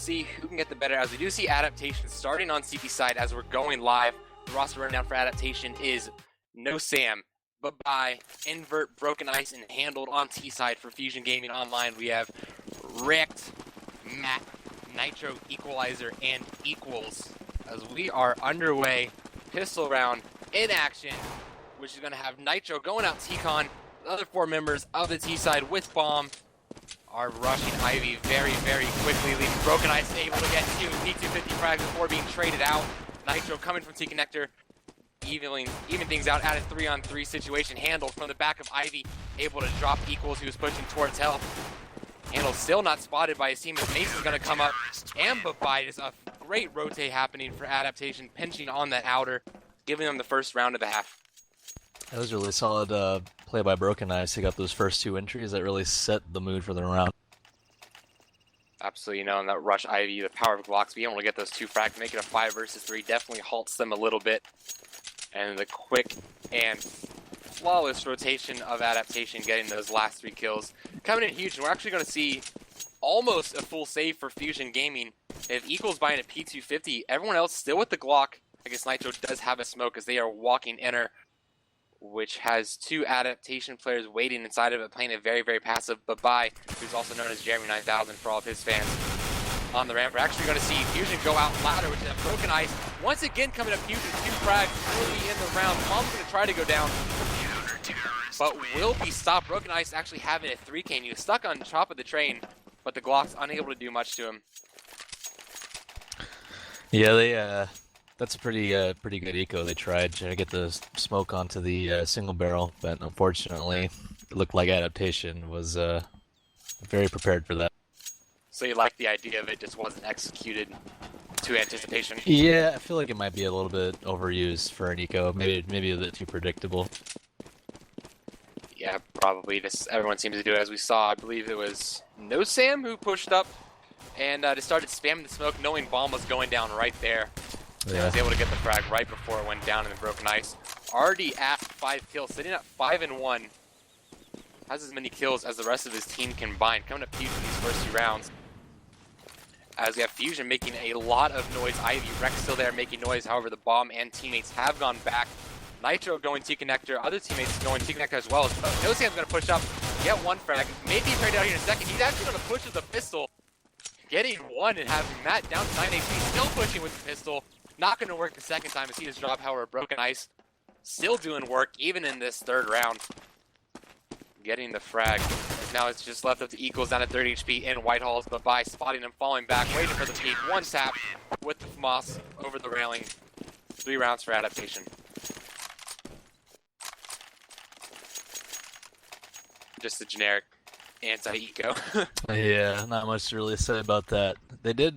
see who can get the better, as we do see Adaptation starting on CT side as we're going live. The roster rundown for Adaptation is No Sam, Bye-Bye, Invert, Broken Ice, and Handled. On T side for Fusion Gaming Online, we have Ricked, Matt, Nitro, Equalizer, and Equals. As we are underway, pistol round in action, which is going to have Nitro going out T-Con. The other 4 members of the T side with Bomb are rushing Ivy very, very quickly, leaving Broken Ice able to get 2 P250 frags before being traded out. Nitro coming from T-Connector, even things out at a 3-on-3 situation. Handled from the back of Ivy, able to drop Equals, who's pushing towards health. Handled still not spotted by his team, as Mason's going to come up. And Bye-Bye is a great rotate happening for Adaptation, pinching on that outer, giving them the first round of the half. That was really solid play by Broken Ice. He got those first 2 entries that really set the mood for the round. Absolutely, and that rush Ivy, the power of Glocks, being able to get those 2 frags, make it a 5 versus 3, definitely halts them a little bit. And the quick and flawless rotation of Adaptation, getting those last 3 kills, coming in huge. And we're actually going to see almost a full save for Fusion Gaming. If Equals buying a P250, everyone else still with the Glock. I guess Nitro does have a smoke as they are walking inner, which has 2 Adaptation players waiting inside of it, playing a very, very passive Bye-Bye, who's also known as Jeremy 9000 for all of his fans. On the ramp, we're actually going to see Fusion go out ladder, which is a Broken Ice. Once again coming up Fusion, 2 frags early in the round. Bomb's going to try to go down, but will be stopped. Broken Ice actually having a 3K, and he was stuck on top of the train, but the Glock's unable to do much to him. Yeah, that's a pretty good eco. They tried to get the smoke onto the single barrel, but unfortunately, it looked like Adaptation was very prepared for that. So you like the idea of it, just wasn't executed to anticipation? Yeah, I feel like it might be a little bit overused for an eco. Maybe a bit too predictable. Yeah, probably. Everyone seems to do it, as we saw. I believe it was No Sam who pushed up and just started spamming the smoke, knowing Bomb was going down right there. Yeah. And was able to get the frag right before it went down in the Broken Ice. Already at 5 kills, sitting at 5-1. Has as many kills as the rest of his team combined. Coming to Fusion these first 2 rounds. As we have Fusion making a lot of noise. Ivy, Rex still there making noise. However, the Bomb and teammates have gone back. Nitro going T-Connector. Other teammates going T-Connector as well. No Sam's going to push up, get 1 frag. Maybe trade out here in a second. He's actually going to push with the pistol. Getting 1 and having Matt down to 9 HP. Still pushing with the pistol. Not going to work the second time as he just dropped. However, Broken Ice still doing work even in this 3rd round. Getting the frag. Now it's just left up to Equals down at 30 HP in Whitehall's, but by spotting him falling back, waiting for the peak. 1 tap with the Moss over the railing. 3 rounds for Adaptation. Just a generic anti-eco. Yeah, not much to really say about that. They did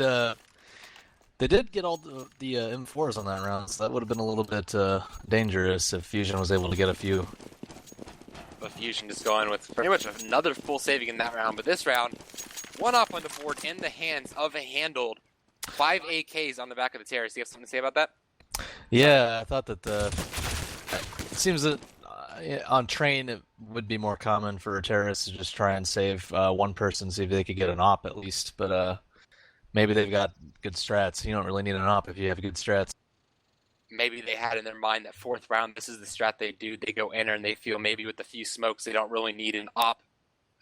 get all the M4s on that round, so that would have been a little bit dangerous if Fusion was able to get a few. But Fusion just going with pretty much another full saving in that round. But this round, 1 off on the board in the hands of a Handled. 5 AKs on the back of the terrace. Do you have something to say about that? Yeah, I thought that it seems that on train it would be more common for a terrorist to just try and save 1 person, see if they could get an op at least. But maybe they've got good strats. You don't really need an op if you have good strats. Maybe they had in their mind that 4th round, this is the strat they do. They go enter and they feel maybe with a few smokes they don't really need an op,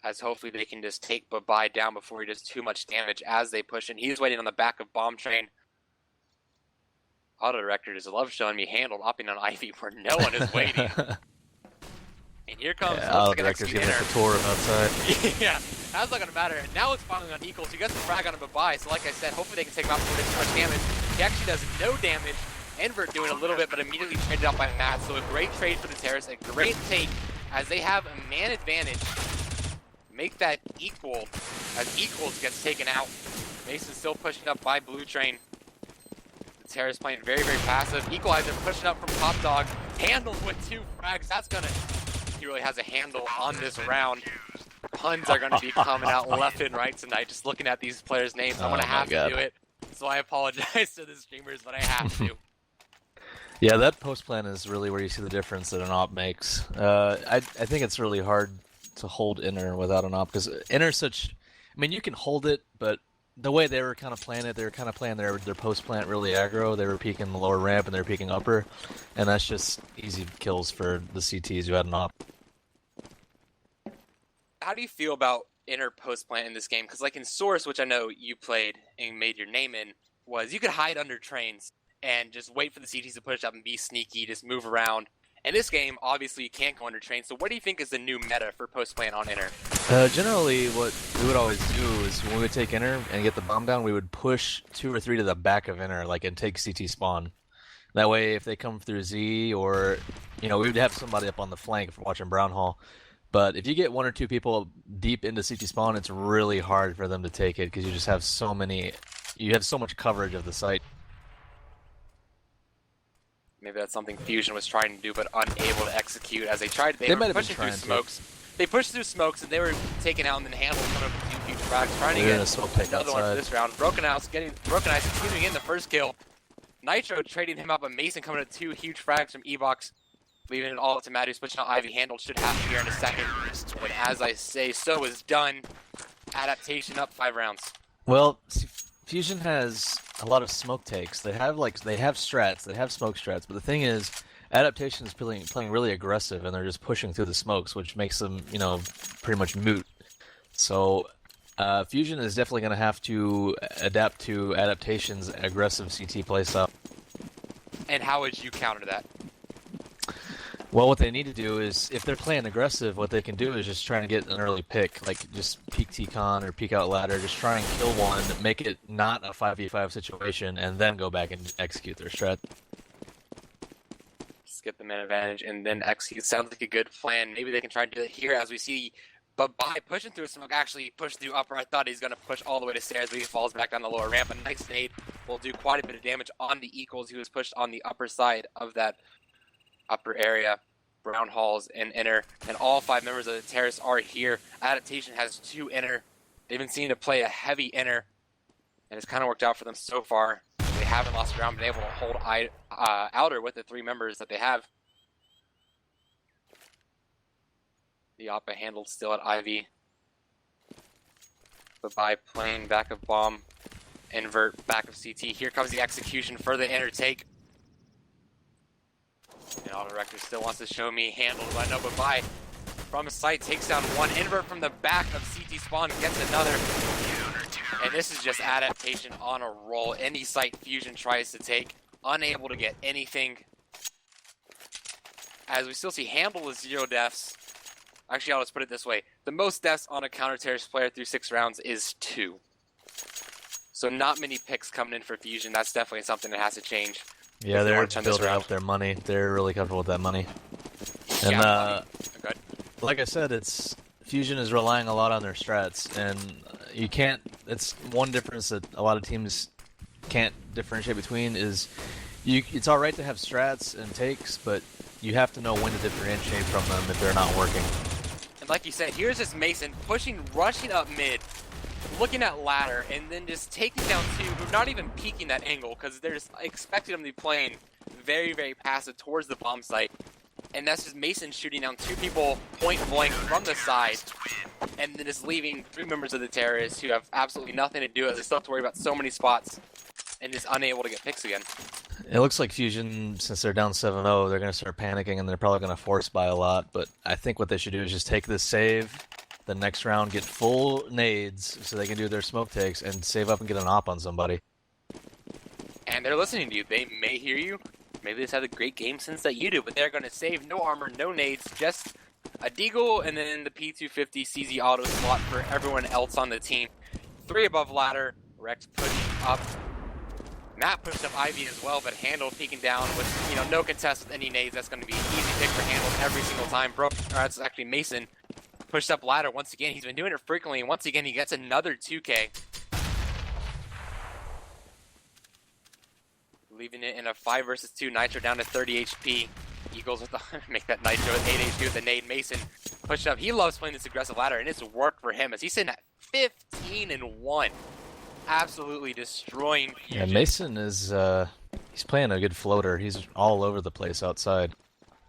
as hopefully they can just take Bye-Bye down before he does too much damage as they push in. He's waiting on the back of Bomb Train. Auto Director just loves showing me Handled opping on Ivy where no one is waiting. And here comes Auto Director's giving us a tour of outside. Yeah, that's not going to matter. Now it's finally on Equals. He gets the frag on a Bye-Bye, so like I said, hopefully they can take him out before they do too much damage. He actually does no damage. Invert doing a little bit, but immediately traded out by Matt. So a great trade for the Terrace, a great take as they have a man advantage. Make that equal as Equals gets taken out. Mason still pushing up by Blue Train. The Terrace playing very, very passive. Equalizer pushing up from Top Dog. Handled with 2 frags. That's gonna. He really has a handle on this round. Puns are going to be coming out left and right tonight. Just looking at these players' names, I'm going to have to do it. So I apologize to the streamers, but I have to. Yeah, that post plan is really where you see the difference that an op makes. I think it's really hard to hold inner without an op because inner such. I mean, you can hold it, but the way they were kind of playing it, they were kind of playing their post plant really aggro. They were peeking the lower ramp and they were peeking upper, and that's just easy kills for the CTs who had an op. How do you feel about inner post plant in this game? Because like in Source, which I know you played and made your name in, was you could hide under trains and just wait for the CTs to push up and be sneaky, just move around. In this game, obviously you can't go under trains. So what do you think is the new meta for post plant on inner? Generally, what we would always do is when we would take inner and get the bomb down, we would push 2 or 3 to the back of inner, like, and take CT spawn. That way, if they come through Z or, we would have somebody up on the flank for watching Brown Hall. But if you get 1 or 2 people deep into CT spawn, it's really hard for them to take it because you just have so much coverage of the site. Maybe that's something Fusion was trying to do, but unable to execute as they were pushing through smokes. They pushed through smokes and they were taken out and then handled one of the 2 huge frags, trying to get another one for this round. Broken Ice continuing in the first kill. Nitro trading him up, but Mason coming to 2 huge frags from E-Box, leaving it all up to Matt, who's pushing out Ivy. Handled should happen here in a second. And as I say, so is done. Adaptation up 5 rounds. Well, Fusion has a lot of smoke takes. They have strats, they have smoke strats, but the thing is, Adaptation is playing really aggressive, and they're just pushing through the smokes, which makes them, pretty much moot. So, Fusion is definitely going to have to adapt to Adaptation's aggressive CT playstyle. And how would you counter that? Well, what they need to do is, if they're playing aggressive, what they can do is just try to get an early pick, like just peek T-Con or peek out ladder, just try and kill one, make it not a 5v5 situation, and then go back and execute their strat. Just get the man advantage and then execute. Sounds like a good plan. Maybe they can try to do it here as we see Babai pushing through smoke, actually pushed through upper. I thought he's going to push all the way to stairs, but he falls back down the lower ramp. A nice nade will do quite a bit of damage on the equals. He was pushed on the upper side of that upper area. Brown Halls and inner, and all 5 members of the terrace are here. Adaptation has 2 inner. They've been seen to play a heavy inner, and it's kind of worked out for them so far. They haven't lost ground, been able to hold outer with the 3 members that they have. The Oppa handled still at Ivy. Babai playing back of bomb, invert back of CT. Here comes the execution for the inner take. And Autorector still wants to show me handled by no, Babai from his site takes down 1 invert from the back of CT spawn, gets another. And this is just Adaptation on a roll. Any site Fusion tries to take, unable to get anything. As we still see handle with 0 deaths. Actually, I'll just put it this way. The most deaths on a counter-terrorist player through 6 rounds is 2. So not many picks coming in for Fusion. That's definitely something that has to change. Yeah, they're building up their money. They're really comfortable with that money. And like I said, Fusion is relying a lot on their strats, and you can't. It's one difference that a lot of teams can't differentiate between is it's all right to have strats and takes, but you have to know when to differentiate from them if they're not working. And like you said, here's this Mason rushing up mid, looking at ladder, and then just taking down 2 who are not even peeking that angle because they're just expecting them to be playing very, very passive towards the bomb site. And that's just Mason shooting down 2 people point blank from the side, and then just leaving 3 members of the terrorists who have absolutely nothing to do as they still have to worry about so many spots and just unable to get picks again. It looks like Fusion, since they're down 7-0, they're going to start panicking and they're probably going to force buy a lot, but I think what they should do is just take this save, the next round get full nades so they can do their smoke takes and save up and get an op on somebody. And they're listening to you. They may hear you. Maybe they just had a great game sense that you do, but they're going to save no armor, no nades, just a deagle and then the P250 CZ auto slot for everyone else on the team. 3 above ladder. Rex pushing up. Matt pushed up Ivy as well, but Handle peeking down with no contest with any nades. That's going to be an easy pick for Handle every single time. That's actually Mason. Pushed up ladder once again. He's been doing it frequently, and once again he gets another 2K. Leaving it in a 5 versus 2. Nitro down to 30 HP. Eagles with the make that Nitro with 8 HP with the nade. Mason pushed up. He loves playing this aggressive ladder, and it's worked for him as he's sitting at 15-1. Absolutely destroying Fusion. Yeah, Mason is he's playing a good floater. He's all over the place outside.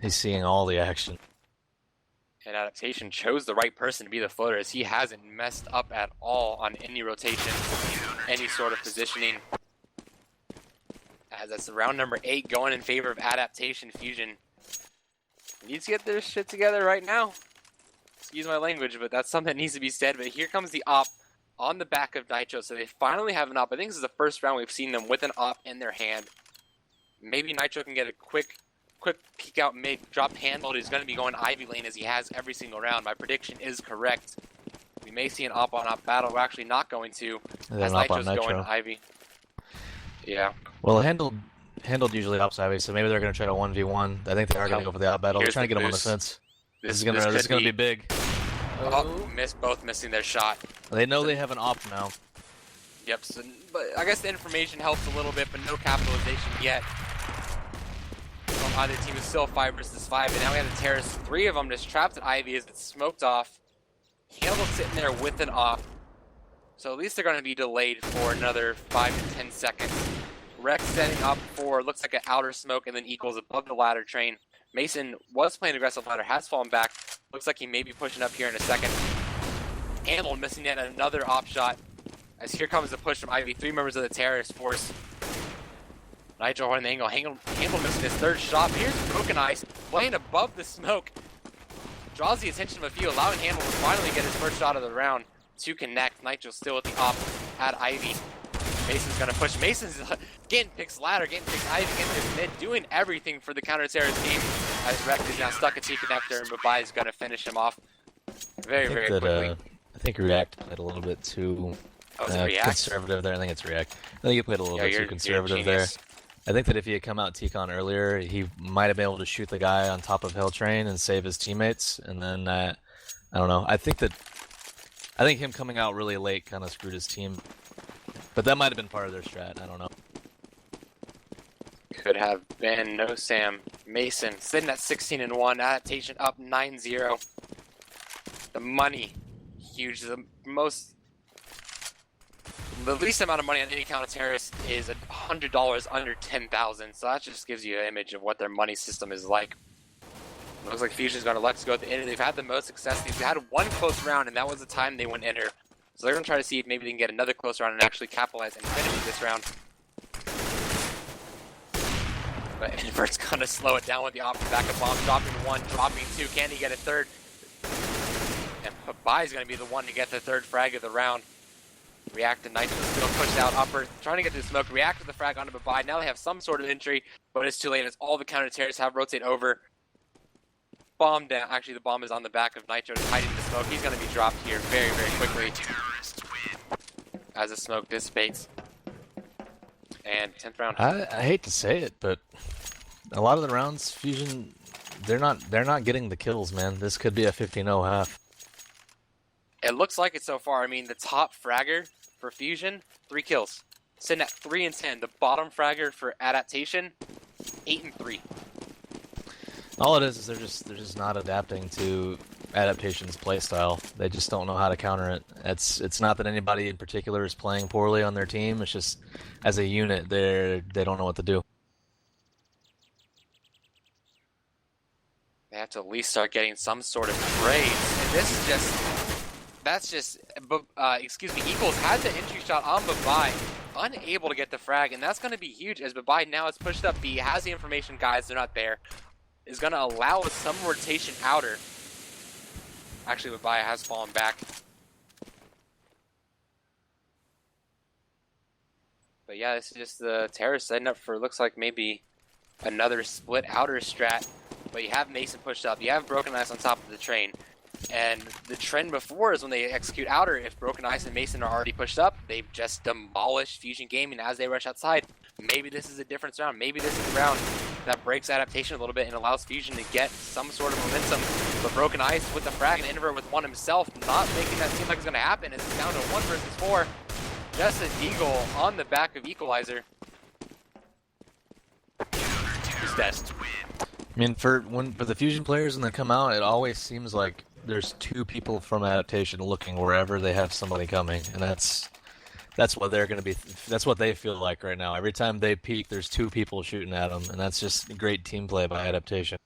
He's seeing all the action. And Adaptation chose the right person to be the floater, as he hasn't messed up at all on any rotation, any sort of positioning. As that's round number 8 going in favor of Adaptation. Fusion needs to get their shit together right now. Excuse my language, but that's something that needs to be said. But here comes the op on the back of Nitro, so they finally have an op. I think this is the first round we've seen them with an op in their hand. Maybe Nitro can get a quick peek out mid, drop handled. He's going to be going Ivy lane as he has every single round. My prediction is correct. We may see an op on op battle. We're actually not going to, as Nitro's going Ivy. Yeah. Well, handled usually ops Ivy, so maybe they're going to try to 1v1. I think they are going to go for the op battle. They're trying to get him on the fence. This is going to be big. Oh, both missing their shot. They know they have an op now. Yep, so, but I guess the information helps a little bit, but no capitalization yet. Either team is still 5 versus 5, and now we have the terrorists. 3 of them just trapped at Ivy as it's smoked off. Handle sitting there with an off. So at least they're going to be delayed for another 5 to 10 seconds. Rex setting up for, looks like an outer smoke, and then equals above the ladder train. Mason was playing aggressive ladder, has fallen back. Looks like he may be pushing up here in a second. Handled missing yet another op shot. As here comes the push from Ivy. 3 members of the terrorist force. Nitro holding the angle. Handle missing his 3rd shot. But here's Broken Ice playing above the smoke. Draws the attention of a few, allowing Handle to finally get his 1st shot of the round to connect. Nitro still with the op at Ivy. Mason's gonna push. Mason's getting picks ladder, getting picks Ivy, getting picks mid, doing everything for the counter-terrorist team. As Rex is now stuck at T-Connector, and Babai is gonna finish him off very quickly. I think React played a little bit too conservative there. I think it's React. I think he played a little bit too conservative there. I think that if he had come out T-Con earlier, he might have been able to shoot the guy on top of Hell Train and save his teammates. And then, I don't know. I think him coming out really late kind of screwed his team. But that might have been part of their strat. I don't know. Could have been. No Sam. Mason sitting at 16-1. Adaptation up 9-0. The money, huge. The least amount of money on any counter-terrorist is $100 under 10,000. So that just gives you an image of what their money system is like. Looks like Fusion's going to Lex go at the end. They've had the most success. They've had one close round, and that was the time they went enter. So they're going to try to see if maybe they can get another close round and actually capitalize and finish this round. But Invert's going to slow it down with the option backup bomb. Dropping 1, dropping 2. Can he get a 3rd? And Babai is going to be the one to get the 3rd frag of the round. React and Nitro still pushed out upper, trying to get to the smoke. React with the frag onto Babai. Now they have some sort of entry, but it's too late as all the counter-terrorists have rotate over. Bomb down. Actually, the bomb is on the back of Nitro, hiding the smoke. He's going to be dropped here very quickly as the smoke dissipates. And 10th round. I hate to say it, but a lot of the rounds, Fusion, they're not getting the kills, man. This could be a 15-0 half. It looks like it so far. I mean, the top fragger for Fusion, 3 kills. Sitting at 3 and 10. The bottom fragger for Adaptation, 8 and 3. All it is they're just not adapting to Adaptation's playstyle. They just don't know how to counter it. It's not that anybody in particular is playing poorly on their team. It's just as a unit they don't know what to do. They have to at least start getting some sort of praise. And this is Equals had the entry shot on Babai, unable to get the frag, and that's going to be huge as Babai now has pushed up B, has the information, guys, they're not there, is going to allow some rotation outer. Actually, Babai has fallen back. But yeah, this is just the terrorists setting up for, looks like maybe another split outer strat. But you have Mason pushed up, you have Broken Ice on top of the train. And the trend before is when they execute outer, if Broken Ice and Mason are already pushed up, they've just demolished Fusion Gaming as they rush outside. Maybe this is a different round. Maybe this is a round that breaks Adaptation a little bit and allows Fusion to get some sort of momentum. But Broken Ice with the frag and Invert with one himself, not making that seem like it's going to happen as it's down to 1 versus 4. Just a deagle on the back of Equalizer. He's dead. I mean, for the Fusion players when they come out, it always seems like there's 2 people from Adaptation looking wherever they have somebody coming, and that's what they're going to be. That's what they feel like right now. Every time they peek, there's 2 people shooting at them, and that's just great team play by Adaptation.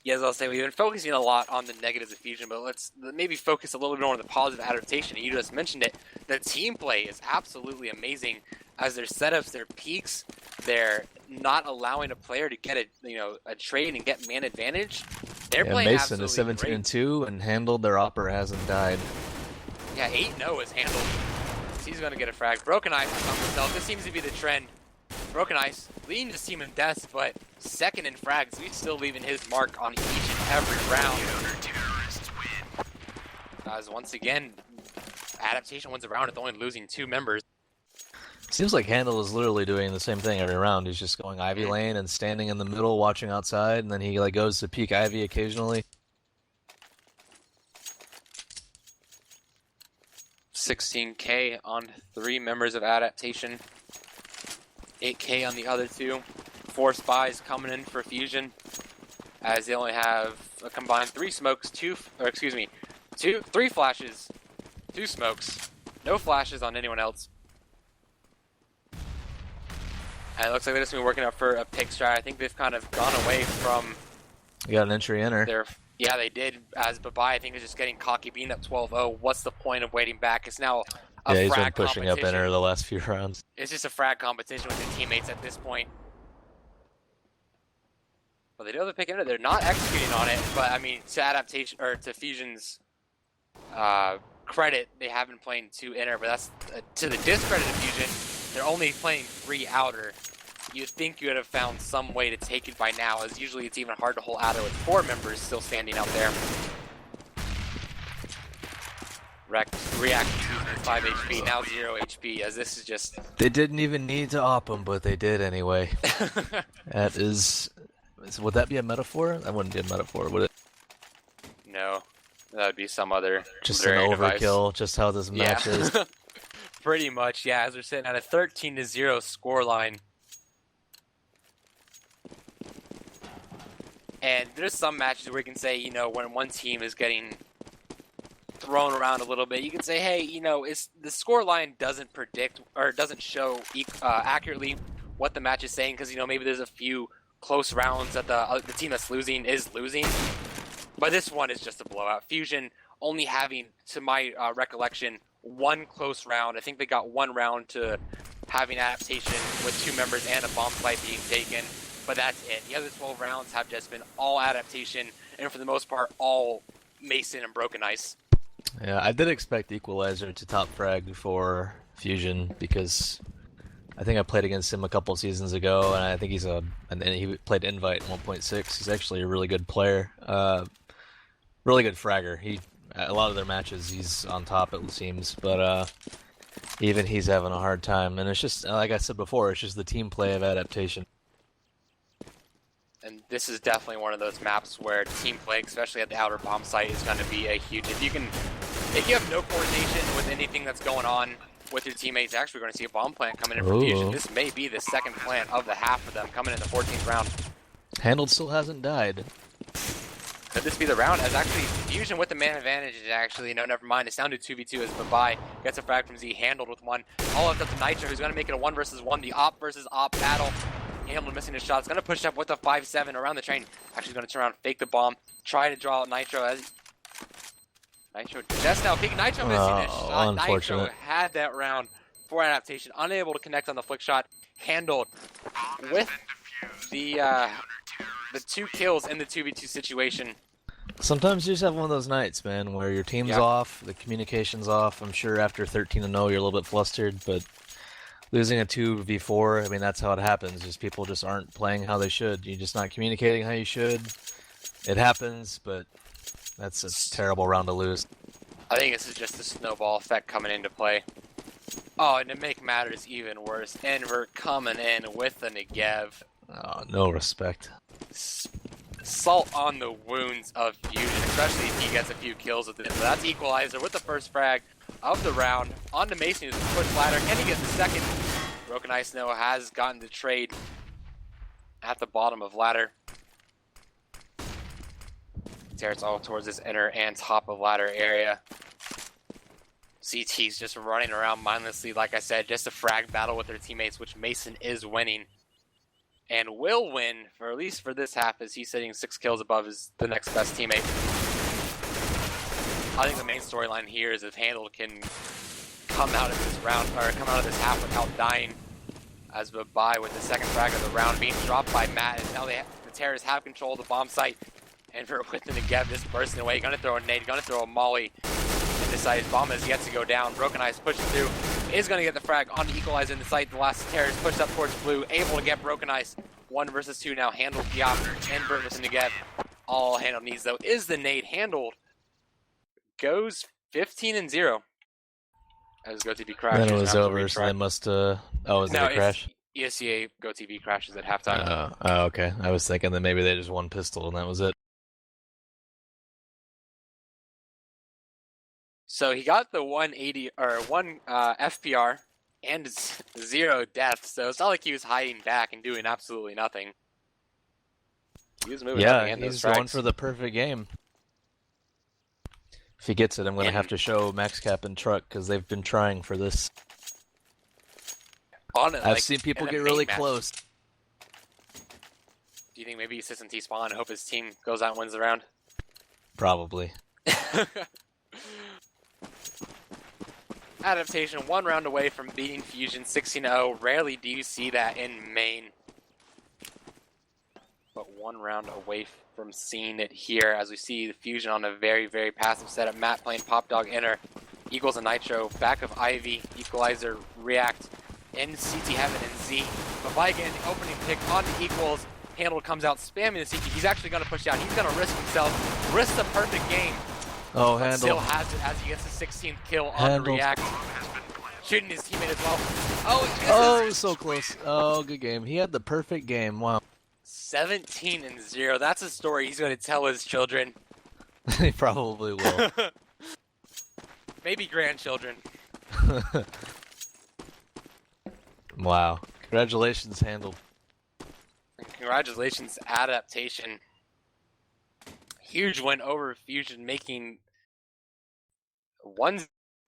Yes, I'll say we've been focusing a lot on the negatives of Fusion, but let's maybe focus a little bit more on the positive adaptation. You just mentioned it. The team play is absolutely amazing as their setups, their peaks, they're not allowing a player to get a trade and get man advantage. They're Yeah, playing Mason is absolutely 17 and great. 2 and handled. Their opera hasn't died. Yeah, 8-0 is handled. He's going to get a frag. Broken Ice on himself. This seems to be the trend. Broken Ice leading his team in deaths, but second in frags. He's still leaving his mark on each and every round. As once again, Adaptation wins a round with only losing 2 members. Seems like Handel is literally doing the same thing every round. He's just going Ivy lane and standing in the middle, watching outside, and then he like goes to peek Ivy occasionally. 16K on 3 members of Adaptation. 8K on the other 2. 4 spies coming in for Fusion, as they only have a combined 3 smokes, 3 flashes, 2 smokes, no flashes on anyone else. And it looks like they're just going to be working up for a pick strat. I think they've kind of gone away from You got an entry in her. Yeah, they did, as Babai, I think, is just getting cocky, being up 12-0. What's the point of waiting back? It's now a Yeah, he's been frag pushing up competition. in her the last few rounds. It's just a frag competition with his teammates at this point. But they do have the pick in it. They're not executing on it, but I mean, to Adaptation or to Fusion's credit, they have been playing 2 inner, but that's to the discredit of Fusion. They're only playing 3 outer. You'd think you would have found some way to take it by now, as usually it's even hard to hold outer with 4 members still standing out there. React 5 HP, now 0 HP, as this is just... They didn't even need to op him, but they did anyway. That is... Would that be a metaphor? That wouldn't be a metaphor, would it? No, that would be some other... Just an overkill, just how this match is. Pretty much, yeah, as we're sitting at a 13-0 scoreline. And there's some matches where you can say, you know, when one team is getting thrown around a little bit, you can say, hey, you know, the scoreline doesn't predict or doesn't show accurately what the match is saying, because, you know, maybe there's a few close rounds that the team that's losing is losing. But this one is just a blowout. Fusion only having, to my recollection, 1 close round. I think they got 1 round to having Adaptation with 2 members and a bomb fight being taken. But that's it. The other 12 rounds have just been all Adaptation, and for the most part, all Mason and Broken Ice. Yeah, I did expect Equalizer to top frag for Fusion, because I think I played against him a couple seasons ago, and I think and he played Invite 1.6. He's actually a really good player. Really good fragger. A lot of their matches, he's on top, it seems, but even he's having a hard time. And it's just, like I said before, it's just the team play of Adaptation. And this is definitely one of those maps where team play, especially at the outer bomb site, is going to be a huge... If you have no coordination with anything that's going on with your teammates, actually we're going to see a bomb plant coming in for Fusion. This may be the second plant of the half of them coming in the 14th round. Handled still hasn't died. Could this be the round? As actually Fusion with the man advantage is actually, no, never mind. It's down to 2v2 as Babai gets a frag from Z, handled with 1. All up to Nitro, who's going to make it a 1 versus 1. The op versus op battle. Hamlin missing his shot. It's going to push up with a 5-7 around the train. Actually going to turn around, fake the bomb, try to draw out Nitro. As Nitro just now, big Nitro missing his shot. Nitro had that round for Adaptation. Unable to connect on the flick shot. Handled with the 2 kills in the 2v2 situation. Sometimes you just have one of those nights, man, where your team's off, the communication's off. I'm sure after 13-0 you're a little bit flustered, but losing a 2v4, I mean, that's how it happens. Just people just aren't playing how they should. You're just not communicating how you should. It happens, but that's a terrible round to lose. I think this is just the snowball effect coming into play. Oh, and to make matters even worse, Invert coming in with the Negev. Oh, no respect. Salt on the wounds of Fusion, especially if he gets a few kills with it. So that's Equalizer with the first frag of the round. On to Mason, who's push ladder. Can he get the second? Broken Ice Snow has gotten the trade at the bottom of ladder. Tears all towards this inner and top of ladder area. CT's just running around mindlessly, like I said, just a frag battle with their teammates, which Mason is winning. and will win, for at least for this half, as he's sitting 6 kills above the next best teammate. I think the main storyline here is if Handle can come out of this round, or come out of this half without dying, as Bye with the second frag of the round being dropped by Matt, and now the Terrors have control of the bomb site. Invert with the Negev just bursting away, gonna throw a nade, gonna throw a molly, and this side, his bomb is yet to go down. Broken Ice pushes through, is gonna get the frag on the equalizer in the site. The last Terrors pushed up towards blue, able to get Broken Ice. 1 versus 2 now, Handled, Diop, Invert with the Negev. All Handled needs though is the nade. Handled goes 15-0. As GoTV crashes. Then it was after over, so they must oh, was it a crash? ESEA GoTV crashes at halftime. Oh, okay. I was thinking that maybe they just won pistol and that was it. So he got the 180 or 1 FPR and 0 deaths. So it's not like he was hiding back and doing absolutely nothing. He was moving up and he's going for the perfect game. If he gets it, I'm going to have to show Max Cap and Truck because they've been trying for this. I've seen people get really close. Do you think maybe he sits in T-spawn and hope his team goes out and wins the round? Probably. Adaptation 1 round away from beating Fusion 16-0. Rarely do you see that in main. But 1 round away from seeing it here as we see the Fusion on a very, very passive setup. Matt playing Pop Dog Inner. Eagles and Nitro. Back of Ivy. Equalizer. React. In CT Heaven and Z. But by getting the opening pick on the Equals. Handled comes out spamming the CT. He's actually going to push out. He's going to risk himself. Risk the perfect game. Oh, Handle. Still has it as he gets the 16th kill on the React. Shooting his teammate as well. Oh, so close. Oh, good game. He had the perfect game. Wow. 17-0. That's a story he's going to tell his children. He probably will. Maybe grandchildren. Wow. Congratulations, Handle. Congratulations, Adaptation. Huge win over Fusion, making 1-0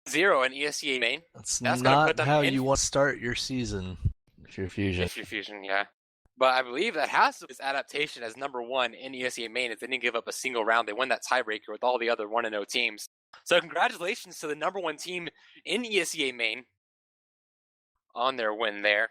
in ESEA-Main. That's not how you want to start your season if you're Fusion. If you're Fusion, yeah. But I believe that has to be Adaptation as number 1 in ESEA-Main. If they didn't give up a single round, they won that tiebreaker with all the other 1-0 teams. So congratulations to the number 1 team in ESEA-Main on their win there.